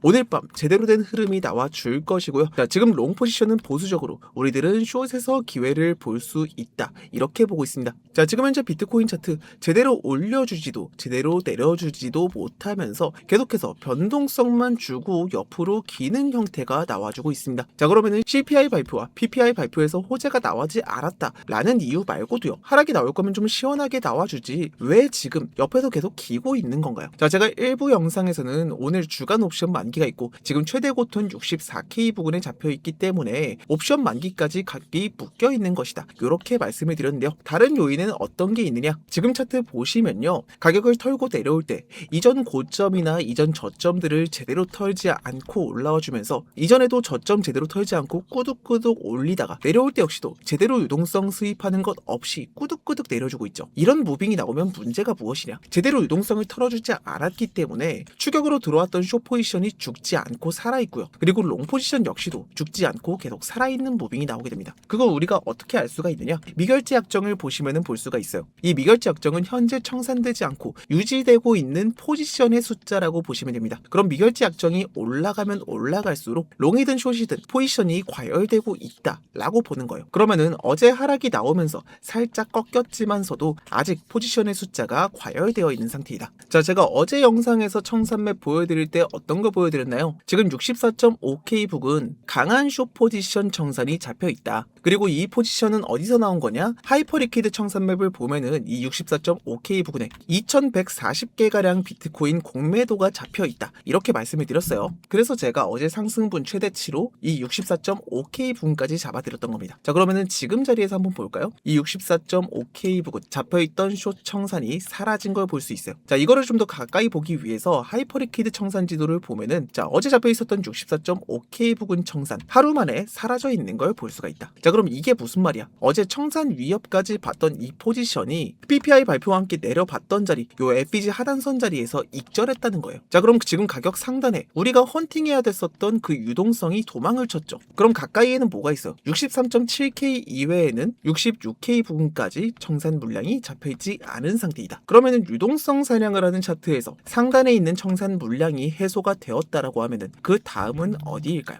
오늘 밤 제대로 된 흐름이 나와 줄 것이고요. 자, 지금 롱 포지션은 보수적으로 우리들은 숏에서 기회를 볼 수 있다, 이렇게 보고 있습니다. 자, 지금 현재 비트코인 차트 제대로 올려주지도 제대로 내려주지도 못하면서 계속해서 변동성만 주고 옆으로 기는 형태가 나와주고 있습니다. 자, 그러면은 CPI 발표와 PPI 발표에서 호재가 나오지 않았다 라는 이유 말고도요, 하락이 나올 거면 좀 시원하게 나와주지 왜 지금 옆에서 계속 기고 있는 건가요? 자, 제가 일부 영상에서는 오늘 주간 옵션 만기가 있고 지금 최대 고톤 64K 부근에 잡혀있기 때문에 옵션 만기까지 각기 묶여 있는 것이다, 이렇게 말씀을 드렸는데요. 다른 요인은 어떤 게 있느냐? 지금 차트 보시면요, 가격을 털고 내려올 때 이전 고점이나 이전 저점들을 제대로 털지 않고 올라와 주면서 이전에도 저점 제대로 털지 않고 꾸둑꾸둑 올리다가 내려올 때 역시도 제대로 유동성 수입하는 것 없이 꾸둑꾸둑 내려주고 있죠. 이런 무빙이 나오면 문제가 무엇이냐? 제대로 유동성을 털어주지 않았기 때문에 추격으로 들어왔던 숏 포지션이 죽지 않고 살아있고요. 그리고 롱 포지션 역시도 죽지 않고 계속 살아있는 무빙이 나오게 됩니다. 그걸 우리가 어떻게 알 수가 있느냐? 미결제 약정을 보시면은 볼 수가 있어요. 이 미결제 약정은 현재 청산되지 않고 유지되고 있는 포지션의 숫자라고 보시면 됩니다. 그럼 미결제 약정이 올라가면 올라갈수록 롱이든 숏이든 포지션이 과열되고 있다 라고 보는 거예요. 그러면은 어제 하락이 나오면서 살짝 꺾였지만서도 아직 포지션의 숫자가 과열되어 있는 상태이다. 자, 제가 어제 영상에서 청산맵 보여드릴 때 어떤 거 보여드렸나요? 지금 64.5K 부근 강한 숏 포지션 청산이 잡혀있다. 그리고 이 포지션은 어디서 나온 거냐? 하이퍼리퀴드 청산맵을 보면은 이 64.5K 부근에 2140개가량 비트코인 공매도가 잡혀있다, 이렇게 말씀을 드렸어요. 그래서 제가 어제 상승분 최대치로 이 64.5K 부근까지 잡아드렸던 겁니다. 자, 그러면은 지금 자리에서 한번 볼까요? 이 64.5K 부근 잡혀있던 숏 청산이 사라진 걸 볼 수 있어요. 자, 이거를 좀 더 가까이 보기 위해서 하이퍼리퀴드 청산 지도를 보면은, 자, 어제 잡혀있었던 64.5K 부근 청산 하루 만에 사라져 있는 걸 볼 수가 있다. 자, 그럼 이게 무슨 말이야? 어제 청산 위협까지 봤던 이 포지션이 PPI 발표와 함께 내려봤던 자리, 요 FEG 하단선 자리에서 익절했다는 거예요. 자, 그럼 지금 가격 상단에 우리가 헌팅해야 됐었던 그 유동성이 도망을 쳤죠. 그럼 가까이에는 뭐가 있어? 63.7K 이외에는 66K 부근까지 청산 물량이 잡혀있지 않은 상태이다. 그러면은 유동성 사냥을 하는 차트에서 상단에 있는 청산 물량이 해소가 되었다라고 하면은 그 다음은 어디일까요?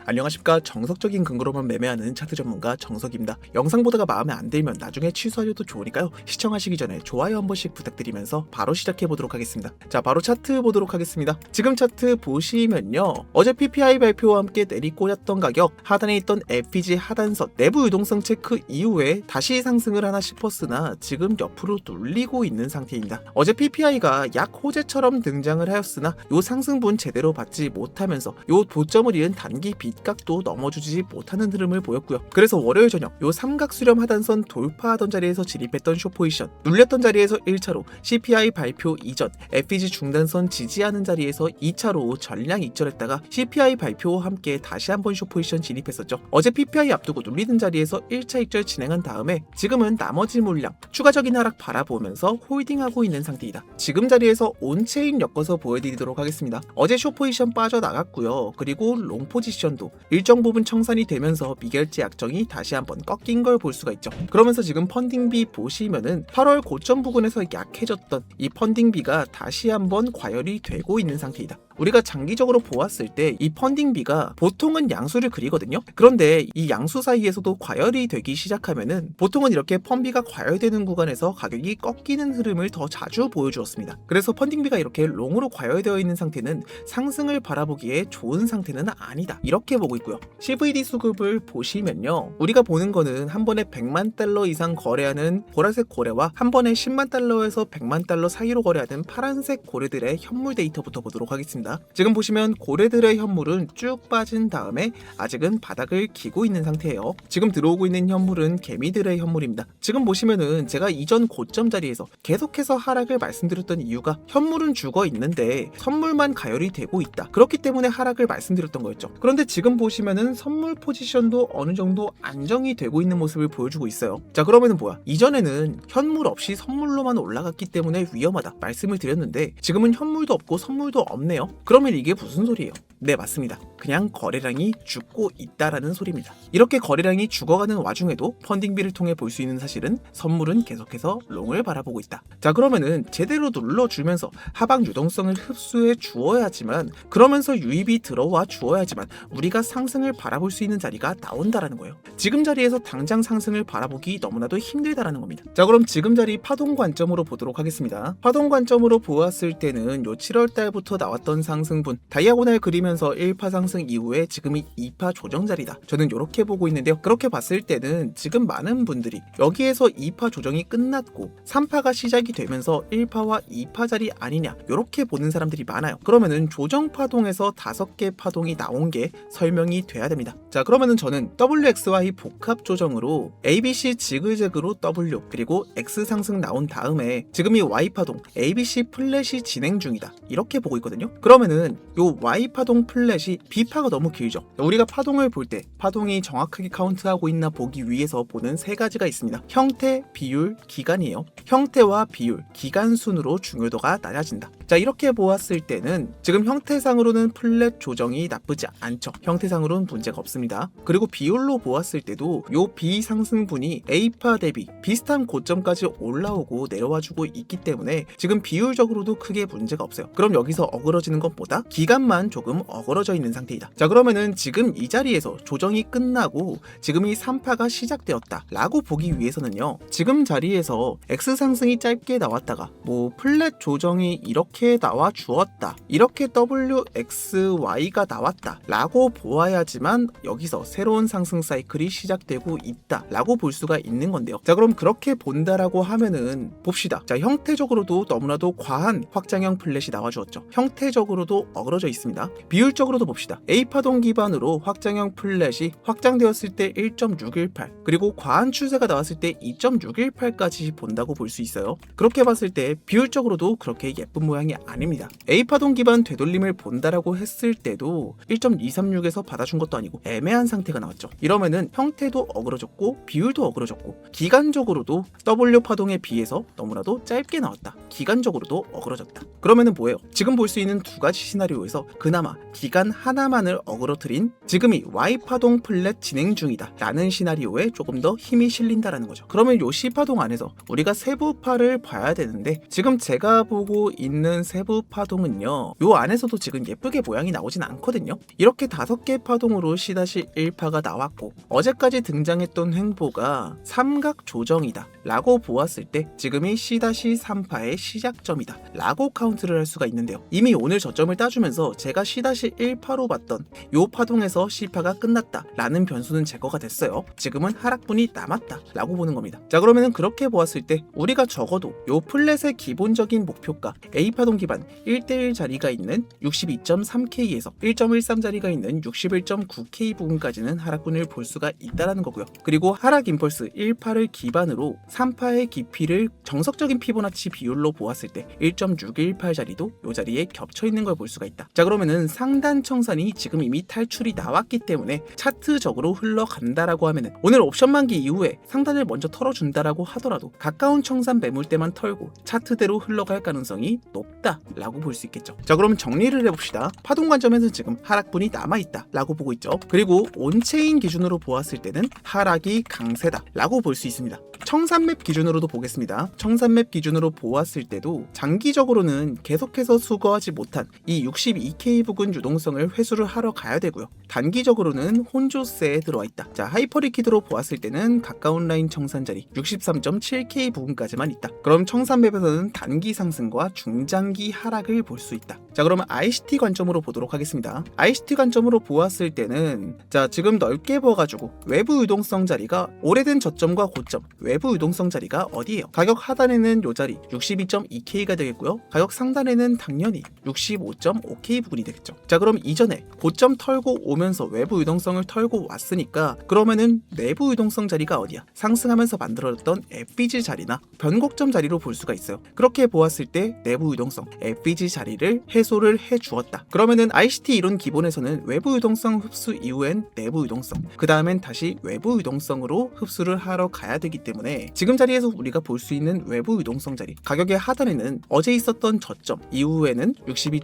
안녕하십니까. 정석적인 근거로만 매매하는 차트 전문가 정석입니다. 영상 보다가 마음에 안 들면 나중에 취소하셔도 좋으니까요, 시청하시기 전에 좋아요 한 번씩 부탁드리면서 바로 시작해 보도록 하겠습니다. 자, 바로 차트 보도록 하겠습니다. 지금 차트 보시면요, 어제 PPI 발표와 함께 내리꽂았던 가격, 하단에 있던 FEG 하단선 내부 유동성 체크 이후에 다시 상승을 하나 싶었으나 지금 옆으로 눌리고 있는 상태입니다. 어제 PPI가 약 호재처럼 등장을 하였으나 요 상승분 제대로 받지 못하면서 요 고점을 잃은 단기 빗각도 넘어주지 못하는 흐름을 보였고요. 그래서 월요일 저녁 요 삼각 수렴 하단선 돌파하던 자리에서 진입했던 숏 포지션, 눌렸던 자리에서 1차로 CPI 발표 이전 FEG 중단선 지지하는 자리에서 2차로 전량 익절했다가 CPI 발표와 함께 다시 한번 숏 포지션 진입했었죠. 어제 PPI 앞두고 눌리는 자리에서 1차 익절 진행한 다음에 지금은 나머지 물량 추가적인 하락 바라보면서 홀딩하고 있는 상태이다. 지금 자리에서 온체인 엮어서 보여드리도록 하겠습니다. 어제 숏 포지션 빠져나갔고요. 그리고 롱 포지션도 일정 부분 청산이 되면서 미결제 약정이 다시 한번 꺾인 걸 볼 수가 있죠. 그러면서 지금 펀딩비 보시면은 8월 고점 부근에서 약해졌던 이 펀딩비가 다시 한번 과열이 되고 있는 상태이다. 우리가 장기적으로 보았을 때 이 펀딩비가 보통은 양수를 그리거든요. 그런데 이 양수 사이에서도 과열이 되기 시작하면은 보통은 이렇게 펀비가 과열되는 구간에서 가격이 꺾이는 흐름을 더 자주 보여주었습니다. 그래서 펀딩비가 이렇게 롱으로 과열되어 있는 상태는 상승을 바라보기에 좋은 상태는 아니다, 이렇게 보고 있고요. CVD 수급을 보시면요, 우리가 보는 거는 한 번에 100만 달러 이상 거래하는 보라색 고래와 한 번에 10만 달러에서 100만 달러 사이로 거래하는 파란색 고래들의 현물 데이터부터 보도록 하겠습니다. 지금 보시면 고래들의 현물은 쭉 빠진 다음에 아직은 바닥을 기고 있는 상태예요. 지금 들어오고 있는 현물은 개미들의 현물입니다. 지금 보시면은 제가 이전 고점 자리에서 계속해서 하락을 말씀드렸던 이유가 현물은 죽어 있는데 선물만 가열이 되고 있다, 그렇기 때문에 하락을 말씀드렸던 거였죠. 그런데 지금 보시면은 선물 포지션도 어느 정도 안정이 되고 있는 모습을 보여주고 있어요. 자, 그러면은 뭐야? 이전에는 현물 없이 선물로만 올라갔기 때문에 위험하다 말씀을 드렸는데 지금은 현물도 없고 선물도 없네요. 그러면 이게 무슨 소리예요? 네, 맞습니다. 그냥 거래량이 죽고 있다라는 소리입니다. 이렇게 거래량이 죽어가는 와중에도 펀딩비를 통해 볼 수 있는 사실은 선물은 계속해서 롱을 바라보고 있다. 자, 그러면은 제대로 눌러주면서 하방 유동성을 흡수해 주어야지만, 그러면서 유입이 들어와 주어야지만 우리가 상승을 바라볼 수 있는 자리가 나온다라는 거예요. 지금 자리에서 당장 상승을 바라보기 너무나도 힘들다라는 겁니다. 자, 그럼 지금 자리 파동 관점으로 보도록 하겠습니다. 파동 관점으로 보았을 때는 요 7월 달부터 나왔던 상승분 다이아고날 그리면서 1파 상승 이후에 지금이 2파 조정 자리다. 저는 이렇게 보고 있는데요. 그렇게 봤을 때는 지금 많은 분들이 여기에서 2파 조정이 끝났고 3파가 시작이 되면서 1파와 2파 자리 아니냐 이렇게 보는 사람들이 많아요. 그러면은 조정 파동에서 5개 파동이 나온 게 설명이 돼야 됩니다. 자, 그러면은 저는 WXY 복합 조정으로 ABC 지그재그로 W 그리고 X 상승 나온 다음에 지금 이 Y 파동 ABC 플랫이 진행 중이다 이렇게 보고 있거든요. 그러면은 요 Y 파동 플랫이 B파가 너무 길죠. 우리가 파동을 볼 때 파동이 정확하게 카운트하고 있나 보기 위해서 보는 세 가지가 있습니다. 형태, 비율, 기간이에요. 형태와 비율, 기간 순으로 중요도가 낮아진다. 자, 이렇게 보았을 때는 지금 형태상으로는 플랫 조정이 나쁘지 않죠. 형태상으로는 문제가 없습니다. 그리고 비율로 보았을 때도 요 비상승분이 A파 대비 비슷한 고점까지 올라오고 내려와주고 있기 때문에 지금 비율적으로도 크게 문제가 없어요. 그럼 여기서 어그러지는 것보다 기간만 조금 어그러져 있는 상태이다. 자, 그러면은 지금 이 자리에서 조정이 끝나고 지금 이 3파가 시작되었다 라고 보기 위해서는요, 지금 자리에서 X 상승이 짧게 나왔다가 뭐 플랫 조정이 이렇게 나와 주었다, 이렇게 WXY가 나왔다 라고 보아야지만 여기서 새로운 상승 사이클이 시작되고 있다 라고 볼 수가 있는 건데요. 자, 그럼 그렇게 본다라고 하면은 봅시다. 자, 형태적으로도 너무나도 과한 확장형 플랫이 나와 주었죠. 형태적으로도 어그러져 있습니다. 비율적으로도 봅시다. A파동 기반으로 확장형 플랫이 확장되었을 때 1.618 그리고 과한 추세가 나왔을 때 2.618까지 본다고 볼 수 있어요. 그렇게 봤을 때 비율적으로도 그렇게 예쁜 모양이 아닙니다. A파동 기반 되돌림을 본다라고 했을 때도 1.236에서 받아준 것도 아니고 애매한 상태가 나왔죠. 이러면은 형태도 어그러졌고 비율도 어그러졌고 기간적으로도 W파동에 비해서 너무나도 짧게 나왔다. 기간적으로도 어그러졌다. 그러면은 뭐예요? 지금 볼 수 있는 두 가지 시나리오에서 그나마 기간 하나만을 어그러뜨린 지금이 Y파동 플랫 진행 중이다 라는 시나리오에 조금 더 힘이 실린다라는 거죠. 그러면 요 C파동 안에서 우리가 세부파를 봐야 되는데, 지금 제가 보고 있는 세부파동은요, 요 안에서도 지금 예쁘게 모양이 나오진 않거든요. 이렇게 5개 파동으로 C-1파가 나왔고 어제까지 등장했던 횡보가 삼각 조정이다 라고 보았을 때 지금이 C-3파의 시작점이다 라고 카운트를 할 수가 있는데요. 이미 오늘 저점을 따주면서 제가 C-1파로 봤던 요 파동에서 C파가 끝났다 라는 변수는 제거가 됐어요. 지금은 하락분이 남았다 라고 보는 겁니다. 자, 그러면은 그렇게 보았을 때 우리가 적어도 요 플랫의 기본적인 목표가 A파동 기반 1대1 자리가 있는 62.3K에서 1.13 자리가 있는 61.9K 부분까지는 하락분을 볼 수가 있다라는 거고요. 그리고 하락 임펄스 1파를 기반으로 3파의 깊이를 정석적인 피보나치 비율로 보았을 때 1.618 자리도 요 자리에 겹쳐 있는 걸 볼 수가 있다. 자, 그러면은 상단 청산이 지금 이미 탈출이 나왔기 때문에 차트적으로 흘러간다라고 하면은 오늘 옵션 만기 이후에 상단을 먼저 털어준다라고 하더라도 가까운 청산 매물대만 털고 차트대로 흘러갈 가능성이 높다라고 볼 수 있겠죠. 자, 그럼 정리를 해봅시다. 파동 관점에서 지금 하락분이 남아있다라고 보고 있죠. 그리고 온체인 기준으로 보았을 때는 하락이 강세다라고 볼 수 있습니다. 청산맵 기준으로도 보겠습니다. 청산맵 기준으로 보았을 때도 장기적으로는 계속해서 수거하지 못한 이 62K 부근 유동성을 회수를 하러 가야 되고요. 단기적으로는 혼조세에 들어와 있다. 자, 하이퍼리퀴드로 보았을 때는 가까운 라인 청산 자리 63.7K 부근까지만 있다. 그럼 청산맵에서는 단기 상승과 중장기 하락을 볼 수 있다. 자, 그러면 ICT 관점으로 보도록 하겠습니다. ICT 관점으로 보았을 때는 자, 지금 넓게 봐가지고 외부 유동성 자리가 오래된 저점과 고점, 외부 유동성 자리가 어디예요? 가격 하단에는 요 자리 62.2K가 되겠고요. 가격 상단에는 당연히 65.5K 부분이 되겠죠. 자, 그럼 이전에 고점 털고 오면서 외부 유동성을 털고 왔으니까 그러면은 내부 유동성 자리가 어디야? 상승하면서 만들어졌던 FBG 자리나 변곡점 자리로 볼 수가 있어요. 그렇게 보았을 때 내부 유동성 FBG 자리를 해소를 해 주었다. 그러면은 ICT 이론 기본에서는 외부 유동성 흡수 이후엔 내부 유동성, 그 다음엔 다시 외부 유동성으로 흡수를 하러 가야 되기 때문에 지금 자리에서 우리가 볼 수 있는 외부 유동성 자리, 가격의 하단에는 어제 있었던 저점, 이후에는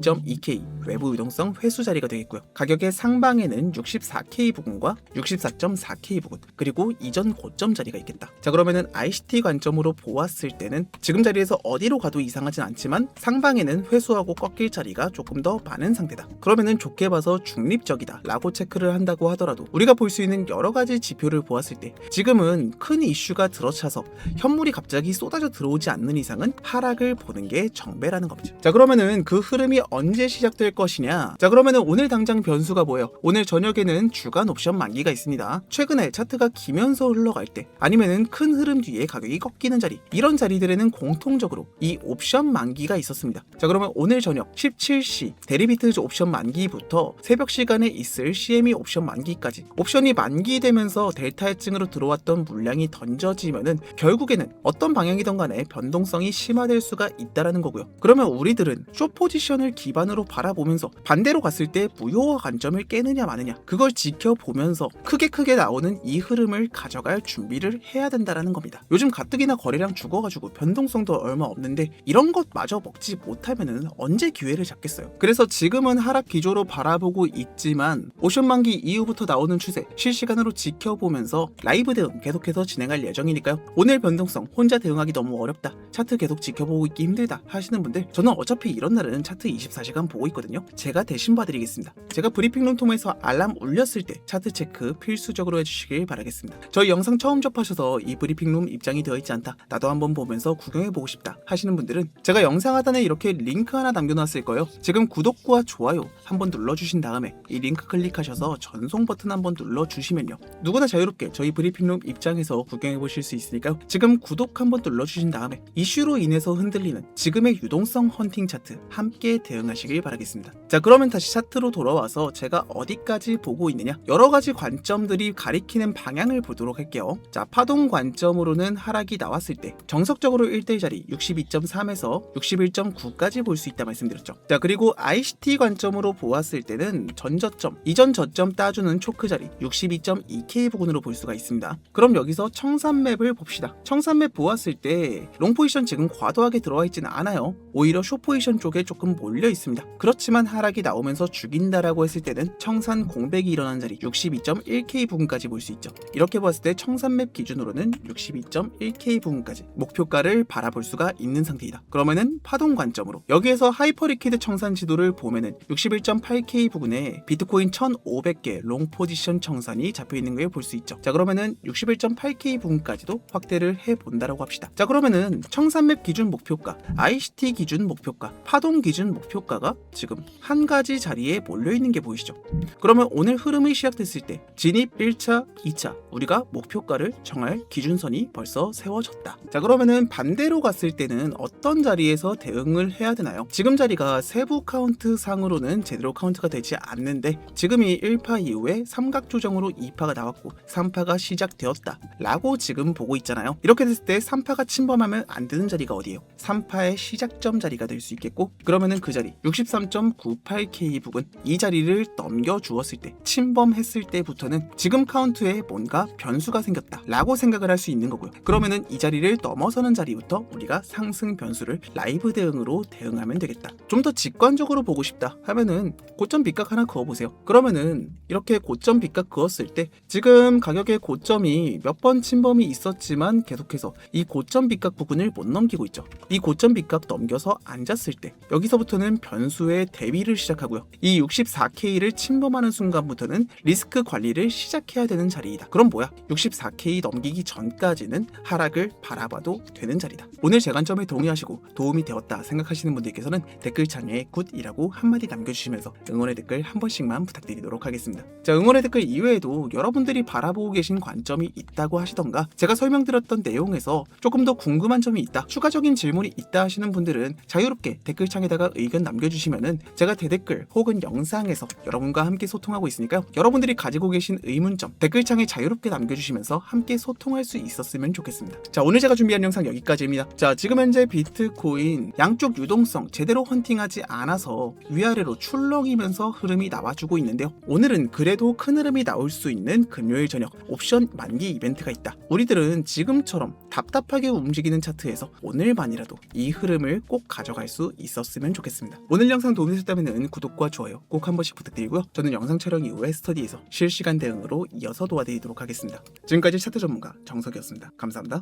62.2K 외부 유동성 회수 자리가 되겠고요. 가격의 상방에는 64K 부근과 64.4K 부근, 그리고 이전 고점 자리가 있겠다. 자, 그러면은 ICT 관점으로 보았을 때는 지금 자리에서 어디로 가도 이상하진 않지만 상방에는 회수하고 꺾일 자리가 조금 더 많은 상태다. 그러면은 좋게 봐서 중립적이다 라고 체크를 한다고 하더라도 우리가 볼 수 있는 여러 가지 지표를 보았을 때 지금은 큰 이슈가 들어차서 현물이 갑자기 쏟아져 들어오지 않는 이상은 하락을 보는 게 정배라는 겁니다. 자, 그러면은 그 흐름이 언제 시작될 것이냐? 자, 그러면은 오늘 당장 변수가 뭐예요? 오늘 저녁에는 주간 옵션 만기가 있습니다. 최근에 차트가 기면서 흘러갈 때 아니면은 큰 흐름 뒤에 가격이 꺾이는 자리, 이런 자리들에는 공통적으로 이 옵션 만기가 있었습니다. 자, 그러면 오늘 저녁 17시 데리비트 옵션 만기부터 새벽 시간에 있을 CME 옵션 만기까지 옵션이 만기되면서 델타 해증으로 들어왔던 물량이 던져지면은 결국에는 어떤 방향이든 간에 변동성이 심화될 수가 있다라는 거고요. 그러면 우리들은 숏 포지션을 기반으로 바라보면서 반대로 갔을 때 무효화 관점을 깨느냐 마느냐, 그걸 지켜보면서 크게 나오는 이 흐름을 가져갈 준비를 해야 된다라는 겁니다. 요즘 가뜩이나 거래량 죽어가지고 변동성도 얼마 없는데 이런 것마저 먹지 못하면은 언제 기회를 잡겠어요. 그래서 지금은 하락 기조로 바라보고 있지만 옵션 만기 이후부터 나오는 추세 실시간으로 지켜보면서 라이브 대응 계속해서 진행할 예정이니까요. 오늘 변동성 혼자 대응하기 너무 어렵다, 차트 계속 지켜보고 있기 힘들다 하시는 분들, 저는 어차피 이런 날은 차트 24시간 보고 있거든요. 제가 대신 봐드리겠습니다. 제가 브리핑룸 통해서 알람 울렸을 때 차트 체크 필수적으로 해주시길 바라겠습니다. 저희 영상 처음 접하셔서 이 브리핑룸 입장이 되어 있지 않다, 나도 한번 보면서 구경해보고 싶다 하시는 분들은 제가 영상 하단에 이렇게 링크 하나 남겨놨을 거예요. 지금 구독과 좋아요 한번 눌러주신 다음에 이 링크 클릭하셔서 전송 버튼 한번 눌러주시면요, 누구나 자유롭게 저희 브리핑룸 입장에서 구경해보실 수 있으니까요. 지금 구독 한번 눌러주신 다음에 이슈로 인해서 흔들리는 지금의 유동성 헌팅 차트 함께 대응하시길 바라겠습니다. 자, 그러면 다시 차트로 돌아와서 제가 어디까지 보고 있느냐, 여러 가지 관점들이 가리키는 방향을 보도록 할게요. 자, 파동 관점으로는 하락이 나왔을 때 정석적으로 1대1 자리 62.3에서 61.9까지 볼 수 있다 말씀드렸죠. 자, 그리고 ICT 관점으로 보았을 때는 전저점, 이전 저점 따주는 초크 자리 62.2K 부근으로 볼 수가 있습니다. 그럼 여기서 청산맵을 봅시다. 청산맵 보았을 때 롱 포지션 지금 과도하게 들어와 있지는 않아요. 오히려 숏 포지션 쪽에 조금 몰려 있습니다. 그렇지만 하락이 나오면서 죽인다라고 했을 때는 청산 공백이 일어난 자리 62.1K 부근까지 볼 수 있죠. 이렇게 봤을 때 청산맵 기준으로는 62.1K 부근까지 목표가를 바라볼 수가 있는 상태이다. 그러면은 파동 관점으로 여기에서 하이퍼 리퀴드 청산 지도를 보면은 61.8K 부근에 비트코인 1,500개 롱 포지션 청산이 잡혀 있는 걸 볼 수 있죠. 자, 그러면은 61.8K 부근까지도 확대를 해 본다라고 합시다. 자, 그러면은 청산맵 기준 목표가, ICT 기준 목표가, 파동 기준 목표가가 지금 한 가지 자리에 몰려 있는 게 보이시죠? 그러면 오늘 흐름이 시작됐을 때 진입 1차, 2차 우리가 목표가를 정할 기준선이 벌써 세워졌다. 자, 그러면은 반대로 갔을 때는 어떤 자리에서 대응을 해야 되나요? 지금 자리가 세부 카운트 상으로는 제대로 카운트가 되지 않는데 지금이 1파 이후에 삼각 조정으로 2파가 나왔고 3파가 시작되었다 라고 지금 보고 있잖아요. 이렇게 됐을 때 3파가 침범하면 안 되는 자리가 어디예요? 3파의 시작점 자리가 될 수 있겠고, 그러면은 그 자리 63.98K 부근, 이 자리를 넘겨 주었을 때, 침범했을 때부터는 지금 카운트에 뭔가 변수가 생겼다 라고 생각을 할 수 있는 거고요. 그러면은 이 자리를 넘어서는 자리부터 우리가 상승 변수를 라이브 대응으로 대응하면 되겠다. 좀 더 직관적으로 보고 싶다 하면은 고점 빗각 하나 그어보세요. 그러면은 이렇게 고점 빗각 그었을 때 지금 가격의 고점이 몇 번 침범이 있었지만 계속해서 이 고점 빗각 부분을 못 넘기고 있죠. 이 고점 빗각 넘겨서 앉았을 때 여기서부터는 변수의 대비를 시작하고요. 이 64K를 침범하는 순간부터는 리스크 관리를 시작해야 되는 자리이다. 그럼 뭐야? 64K 넘기기 전까지는 하락을 바라봐도 되는 자리다. 오늘 제 관점에 동의하시고 도움이 되었다 생각하시는 분들께서는 댓글창에 굿이라고 한마디 남겨주시면서 응원의 댓글 한 번씩만 부탁드리도록 하겠습니다. 자, 응원의 댓글 이외에도 여러분들이 바라보고 계신 관점이 있다고 하시던가, 제가 설명드렸던 내용에서 조금 더 궁금한 점이 있다, 추가적인 질문이 있다 하시는 분들은 자유롭게 댓글창에다가 의견 남겨주시면은 제가 대댓글 혹은 영상에서 여러분과 함께 소통하고 있으니까요. 여러분들이 가지고 계신 의문점 댓글창에 자유롭게 남겨주시면서 함께 소통할 수 있었으면 좋겠습니다. 자, 오늘 제가 준비한 영상 여기까지입니다. 자, 지금 현재 비트코인 양쪽 유동성 제대로 헌팅하지 않아서 위아래로 출렁이면서 흐름이 나와주고 있는데요. 오늘은 그래도 큰 흐름이 나올 수 있는 금요일 저녁 옵션 만기 이벤트가 있다. 우리들은 지금처럼 답답하게 움직이는 차트에서 오늘만이라도 이 흐름을 꼭 가져갈 수 있었으면 좋겠습니다. 오늘 영상 도움이 되셨다면 구독과 좋아요 꼭 한 번씩 부탁드리고요. 저는 영상 촬영 이후에 스터디에서 실시간 대응으로 이어서 도와드리도록 하겠습니다. 지금까지 차트 전문가 정석이었습니다. 감사합니다.